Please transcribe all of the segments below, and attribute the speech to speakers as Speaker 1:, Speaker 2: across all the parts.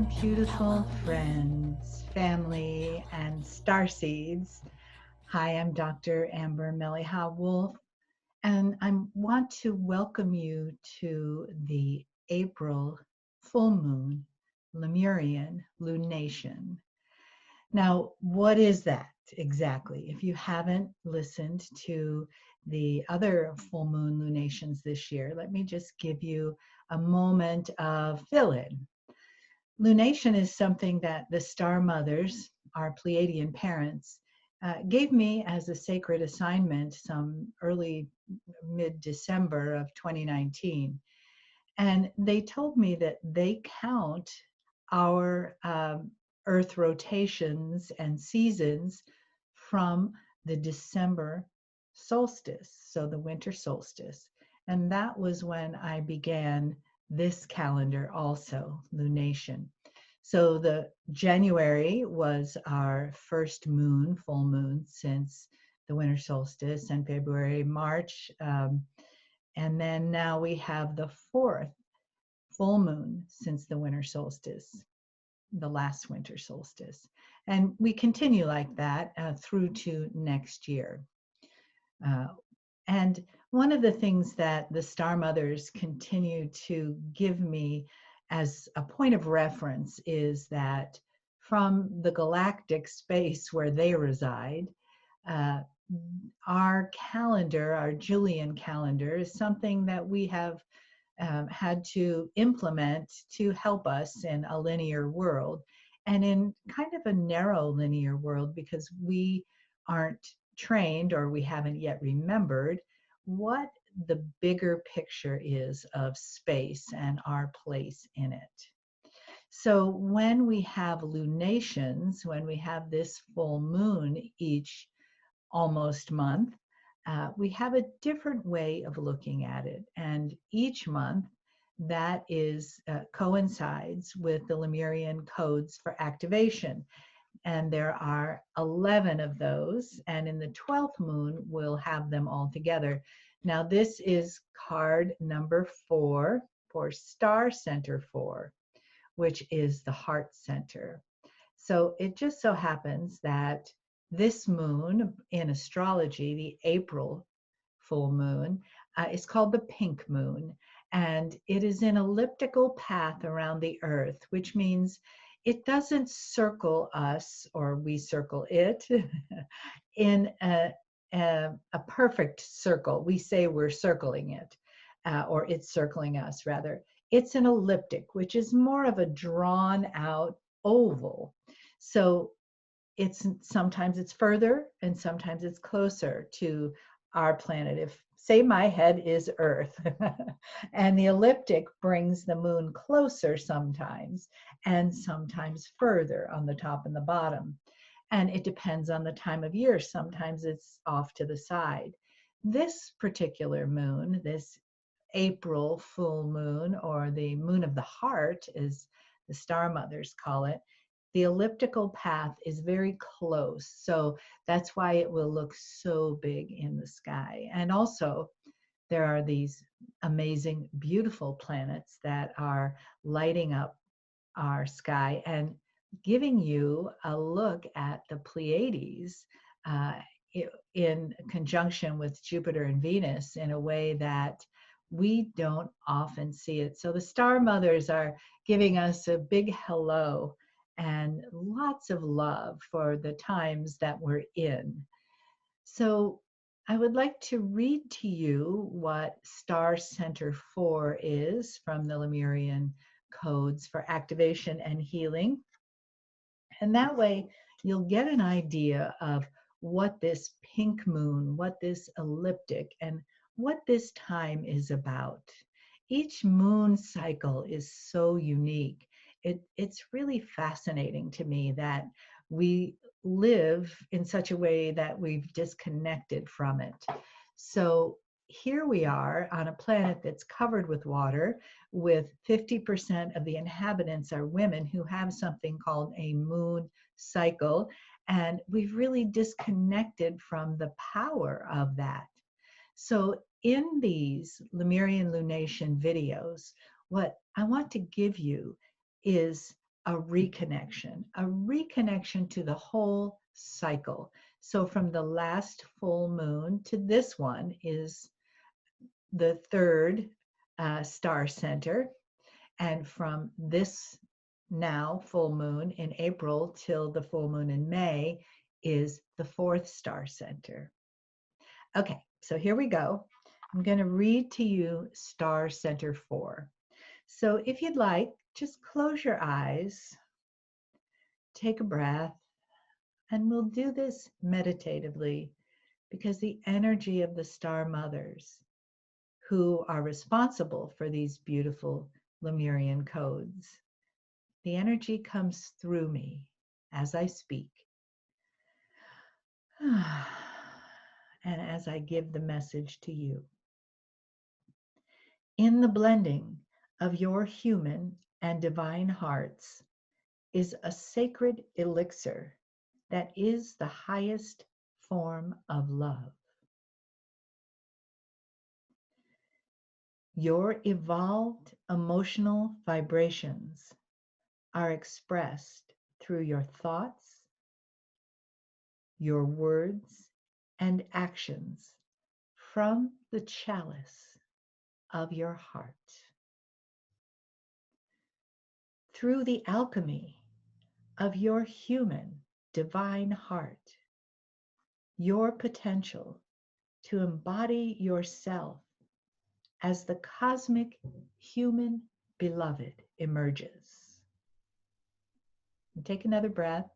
Speaker 1: beautiful friends, family, and starseeds. Hi, I'm Dr. Amber Mele'ha Wolf, and I want to welcome you to the April full moon Lemurian Lunation. Now, what is that exactly? If you haven't listened to the other full moon lunations this year, let me just give you a moment of fill in. Lunation is something that the Star Mothers, our Pleiadian parents, gave me as a sacred assignment some early mid-December of 2019. And they told me that they count our Earth rotations and seasons from the December solstice, so the winter solstice. And that was when I began this calendar also, lunation. So the January was our first moon, full moon, since the winter solstice, and February, March, and then now we have the fourth full moon since the winter solstice, the last winter solstice. And we continue like that through to next year. And one of the things that the Star Mothers continue to give me as a point of reference is that from the galactic space where they reside, our calendar, our Julian calendar, is something that we have had to implement to help us in a linear world, and in kind of a narrow linear world because we aren't trained, or we haven't yet remembered what the bigger picture is of space and our place in it. So when we have lunations, when we have this full moon each almost month, we have a different way of looking at it. And each month that is coincides with the Lemurian codes for activation. And there are 11 of those. And in the 12th moon, we'll have them all together. Now, this is card number 4 for Star Center 4, which is the heart center. So it just so happens that this moon in astrology, the April full moon, is called the pink moon. And it is an elliptical path around the earth, which means it doesn't circle us or we circle it in a perfect circle. We say we're circling it, or it's circling us rather. It's an elliptic, which is more of a drawn out oval. So sometimes it's further and sometimes it's closer to our planet. If, say, my head is Earth and the elliptic brings the moon closer sometimes and sometimes further on the top and the bottom. And it depends on the time of year. Sometimes it's off to the side. This particular moon, this April full moon, or the moon of the heart, as the Star Mothers call it, the elliptical path is very close. So that's why it will look so big in the sky. And also, there are these amazing, beautiful planets that are lighting up our sky and giving you a look at the Pleiades in conjunction with Jupiter and Venus in a way that we don't often see it. So the Star Mothers are giving us a big hello and lots of love for the times that we're in. So I would like to read to you what Star Center 4 is from the Lemurian codes for activation and healing. And that way you'll get an idea of what this pink moon, what this elliptic, and what this time is about. Each moon cycle is so unique. It's really fascinating to me that we live in such a way that we've disconnected from it. So here we are on a planet that's covered with water, with 50% of the inhabitants are women who have something called a moon cycle, and we've really disconnected from the power of that. So in these Lemurian Lunation videos, what I want to give you is a reconnection to the whole cycle. So from the last full moon to this one is the third star center. And from this now full moon in April till the full moon in May is the fourth star center. Okay, so here we go. I'm going to read to you Star Center 4. So if you'd like, just close your eyes, take a breath, and we'll do this meditatively because the energy of the Star Mothers, who are responsible for these beautiful Lemurian codes, the energy comes through me as I speak. And as I give the message to you. In the blending of your human and divine hearts is a sacred elixir that is the highest form of love. Your evolved emotional vibrations are expressed through your thoughts, your words, and actions from the chalice of your heart. Through the alchemy of your human divine heart, your potential to embody yourself as the cosmic human beloved emerges. And take another breath.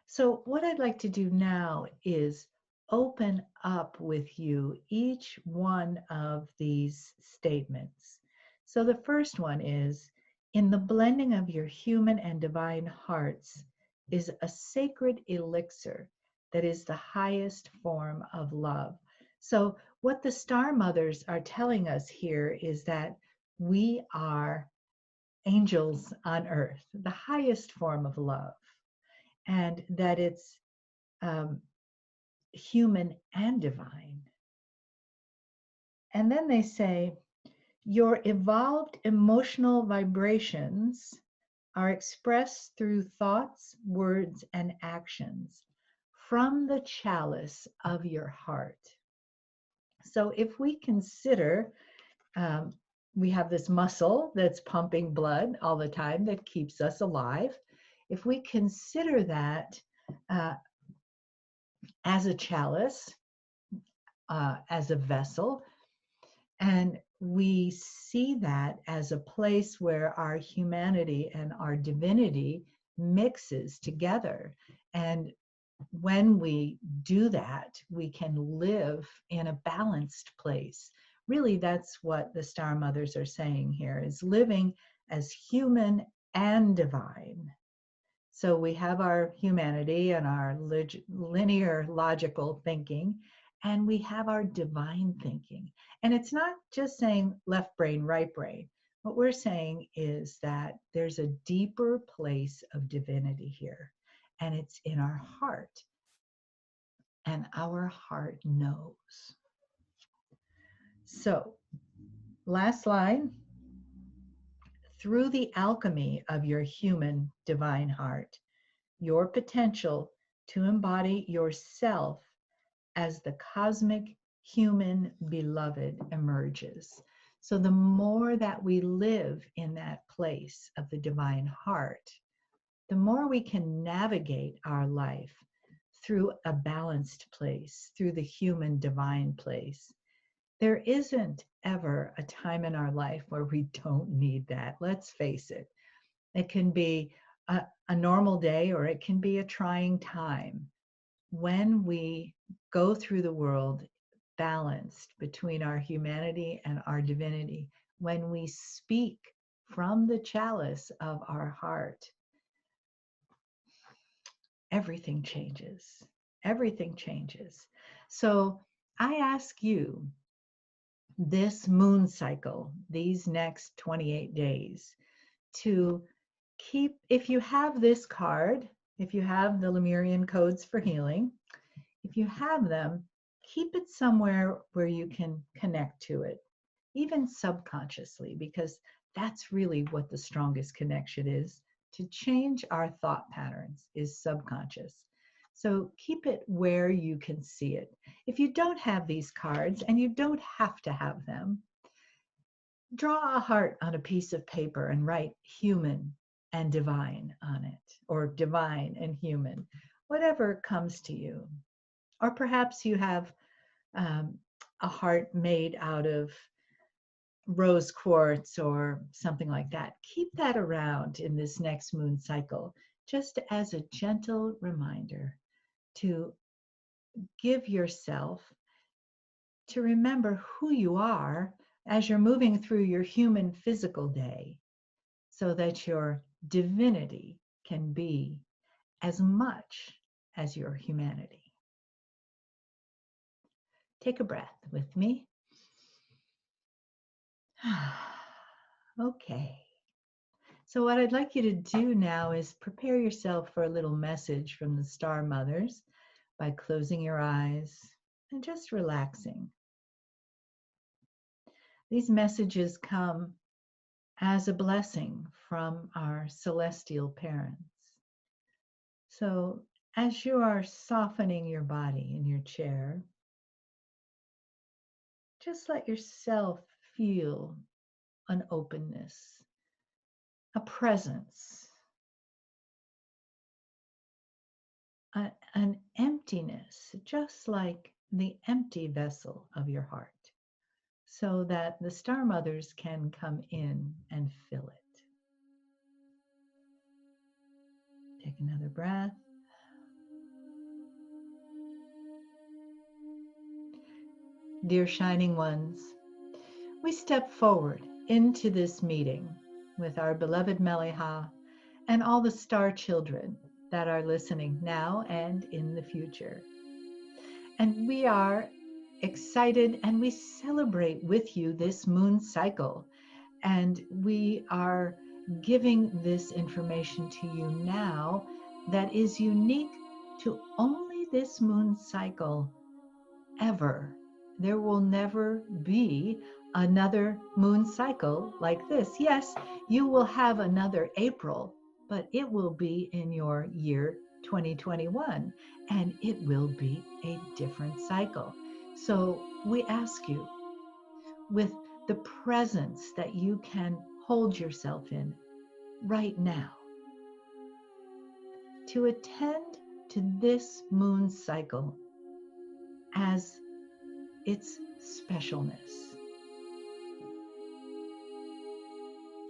Speaker 1: So what I'd like to do now is open up with you each one of these statements. So the first one is, in the blending of your human and divine hearts is a sacred elixir that is the highest form of love. So what the Star Mothers are telling us here is that we are angels on earth, the highest form of love, and that it's human and divine. And then they say, your evolved emotional vibrations are expressed through thoughts, words, and actions from the chalice of your heart. So if we consider, we have this muscle that's pumping blood all the time that keeps us alive. If we consider that as a chalice, as a vessel, and we see that as a place where our humanity and our divinity mixes together. And when we do that, we can live in a balanced place. Really, that's what the Star Mothers are saying here, is living as human and divine. So we have our humanity and our linear logical thinking, and we have our divine thinking. And it's not just saying left brain, right brain. What we're saying is that there's a deeper place of divinity here, and it's in our heart. And our heart knows. So, last line. Through the alchemy of your human divine heart, your potential to embody yourself as the cosmic human beloved emerges. So the more that we live in that place of the divine heart, the more we can navigate our life through a balanced place, through the human divine place. There isn't ever a time in our life where we don't need that. Let's face it. It can be a normal day, or it can be a trying time. When we go through the world balanced between our humanity and our divinity, when we speak from the chalice of our heart, everything changes. Everything changes. So I ask you, this moon cycle, these next 28 days, to keep, if you have this card, if you have the Lemurian codes for healing, if you have them, keep it somewhere where you can connect to it, even subconsciously, because that's really what the strongest connection is. To change our thought patterns is subconscious. So keep it where you can see it. If you don't have these cards, and you don't have to have them, draw a heart on a piece of paper and write human and divine on it, or divine and human, whatever comes to you. Or perhaps you have a heart made out of rose quartz or something like that. Keep that around in this next moon cycle, just as a gentle reminder to give yourself, to remember who you are as you're moving through your human physical day, so that your divinity can be as much as your humanity. Take a breath with me. Okay. So what I'd like you to do now is prepare yourself for a little message from the Star Mothers by closing your eyes and just relaxing. These messages come as a blessing from our celestial parents. So as you are softening your body in your chair, just let yourself feel an openness, a presence, an emptiness, just like the empty vessel of your heart, so that the Star Mothers can come in and fill it. Take another breath. Dear Shining Ones, we step forward into this meeting with our beloved Mele'ha and all the star children that are listening now and in the future. And we are excited and we celebrate with you this moon cycle. And we are giving this information to you now that is unique to only this moon cycle ever. There will never be another moon cycle like this. Yes, you will have another April, but it will be in your year 2021, and it will be a different cycle. So we ask you, with the presence that you can hold yourself in right now, to attend to this moon cycle as its specialness,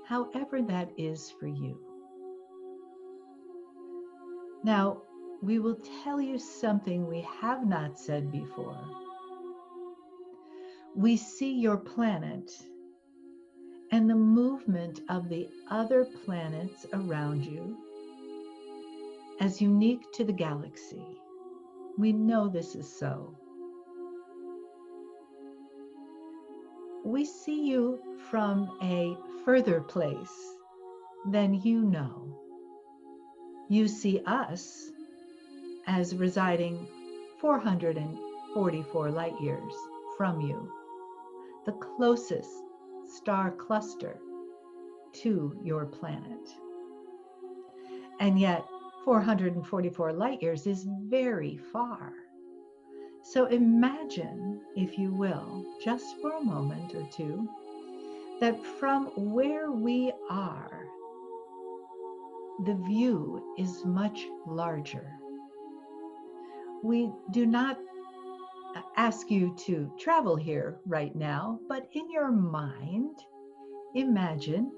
Speaker 1: however that is for you. Now, we will tell you something we have not said before. We see your planet and the movement of the other planets around you as unique to the galaxy. We know this is so. We see you from a further place than you know. You see us as residing 444 light years from you, the closest star cluster to your planet. And yet 444 light years is very far. So imagine, if you will, just for a moment or two, that from where we are, the view is much larger. We do not ask you to travel here right now, but in your mind, imagine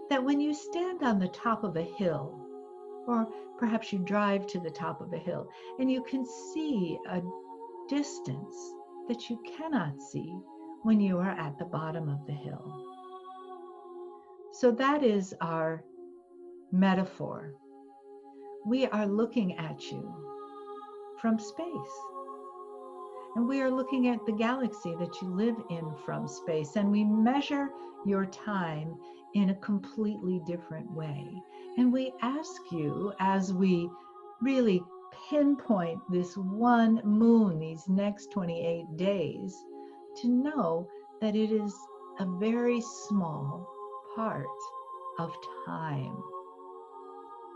Speaker 1: that when you stand on the top of a hill, or perhaps you drive to the top of a hill, and you can see a distance that you cannot see when you are at the bottom of the hill. So that is our metaphor. We are looking at you from space. And we are looking at the galaxy that you live in from space. And we measure your time in a completely different way. And we ask you, as we really pinpoint this one moon these next 28 days to know that it is a very small part of time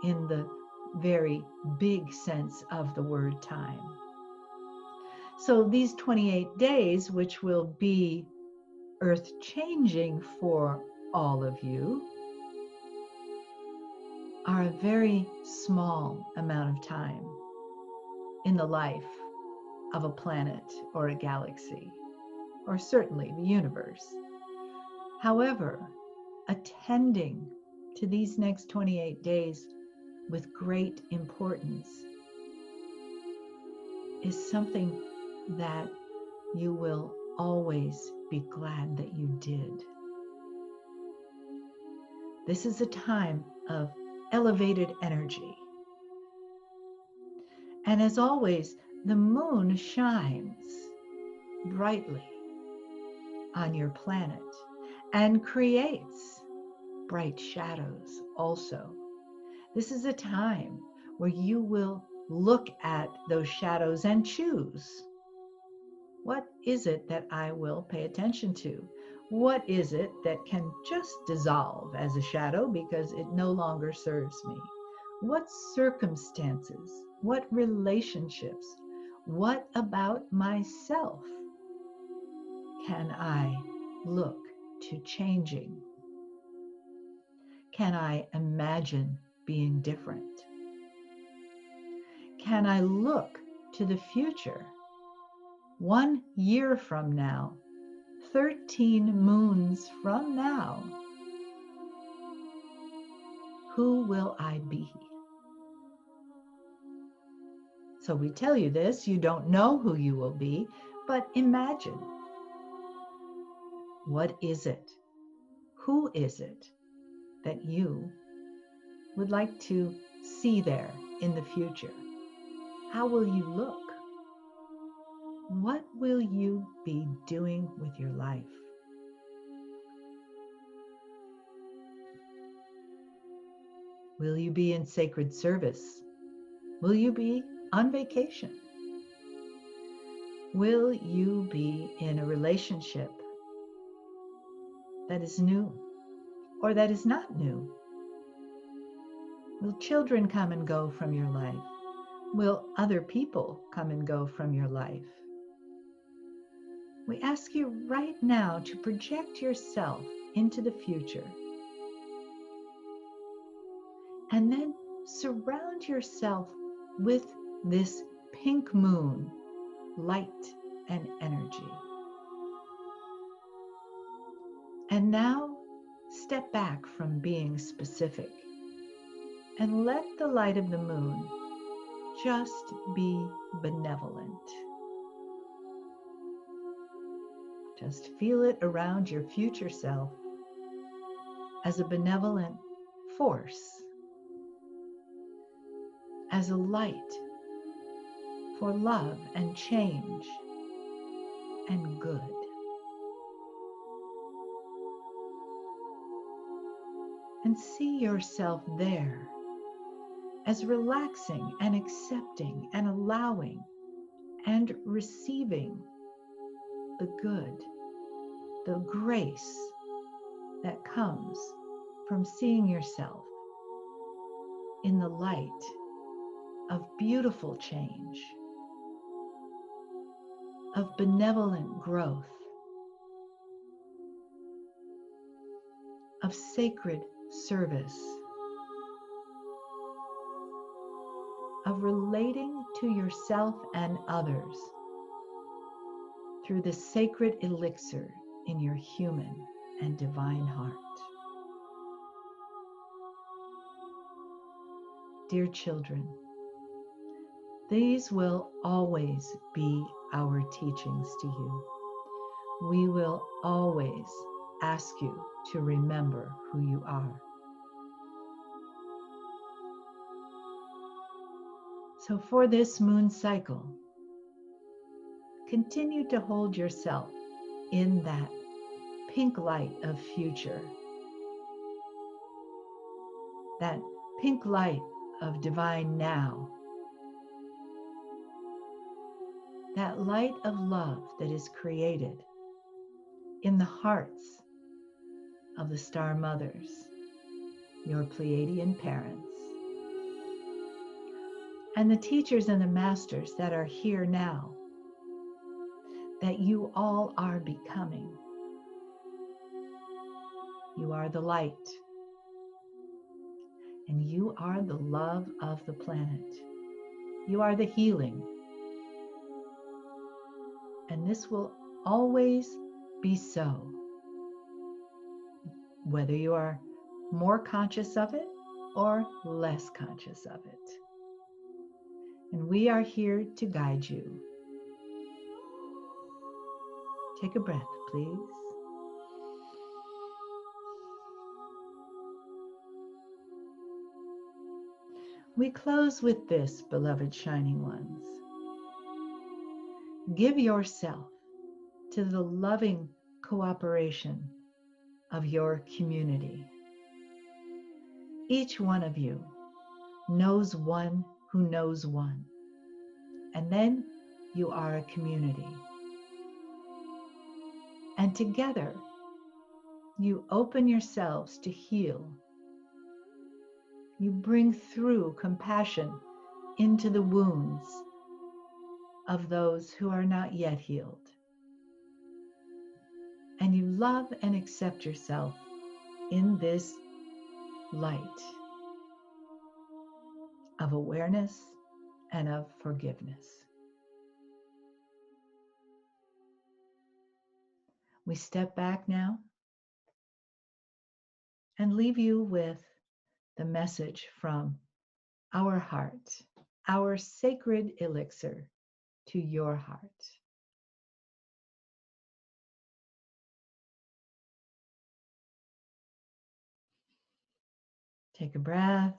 Speaker 1: in the very big sense of the word time. So these 28 days, which will be earth-changing for all of you, are a very small amount of time in the life of a planet or a galaxy, or certainly the universe. However, attending to these next 28 days with great importance is something that you will always be glad that you did. This is a time of elevated energy. And as always, the moon shines brightly on your planet and creates bright shadows also. This is a time where you will look at those shadows and choose, what is it that I will pay attention to? What is it that can just dissolve as a shadow because it no longer serves me? What circumstances, what relationships, what about myself can I look to changing? Can I imagine being different? Can I look to the future? 1 year from now, 13 moons from now, who will I be? So we tell you this, you don't know who you will be, but imagine. What is it? Who is it that you would like to see there in the future? How will you look? What will you be doing with your life? Will you be in sacred service? Will you be on vacation? Will you be in a relationship that is new or that is not new? Will children come and go from your life? Will other people come and go from your life? We ask you right now to project yourself into the future and then surround yourself with this pink moon, light and energy. And now step back from being specific and let the light of the moon just be benevolent. Just feel it around your future self as a benevolent force, as a light for love and change and good. And see yourself there as relaxing and accepting and allowing and receiving the good, the grace that comes from seeing yourself in the light of beautiful change, of benevolent growth, of sacred service, of relating to yourself and others through the sacred elixir in your human and divine heart. Dear children, these will always be our teachings to you. We will always ask you to remember who you are. So for this moon cycle, continue to hold yourself in that pink light of future, that pink light of divine now, that light of love that is created in the hearts of the Star Mothers, your Pleiadian parents, and the teachers and the masters that are here now, that you all are becoming. You are the light, and you are the love of the planet. You are the healing. And this will always be so, whether you are more conscious of it or less conscious of it. And we are here to guide you. Take a breath, please. We close with this, beloved shining ones. Give yourself to the loving cooperation of your community. Each one of you knows one who knows one. And then you are a community. And together, you open yourselves to heal. You bring through compassion into the wounds of those who are not yet healed. And you love and accept yourself in this light of awareness and of forgiveness. We step back now and leave you with the message from our heart, our sacred elixir to your heart. Take a breath.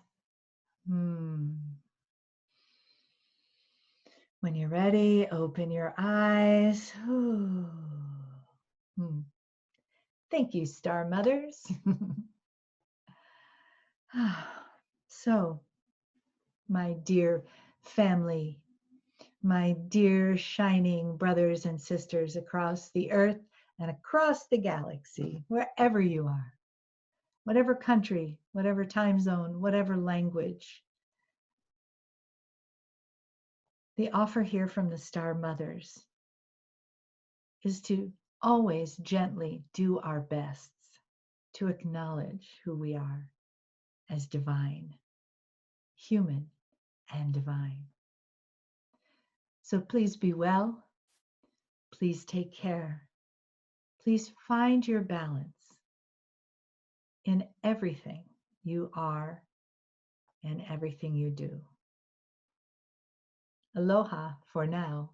Speaker 1: When you're ready, open your eyes. Thank you, Star Mothers. So, my dear family, my dear shining brothers and sisters across the earth and across the galaxy, wherever you are, whatever country, whatever time zone, whatever language, the offer here from the Star Mothers is to always gently do our best to acknowledge who we are as divine, human and divine. So please be well. Please take care. Please find your balance in everything you are and everything you do. Aloha for now.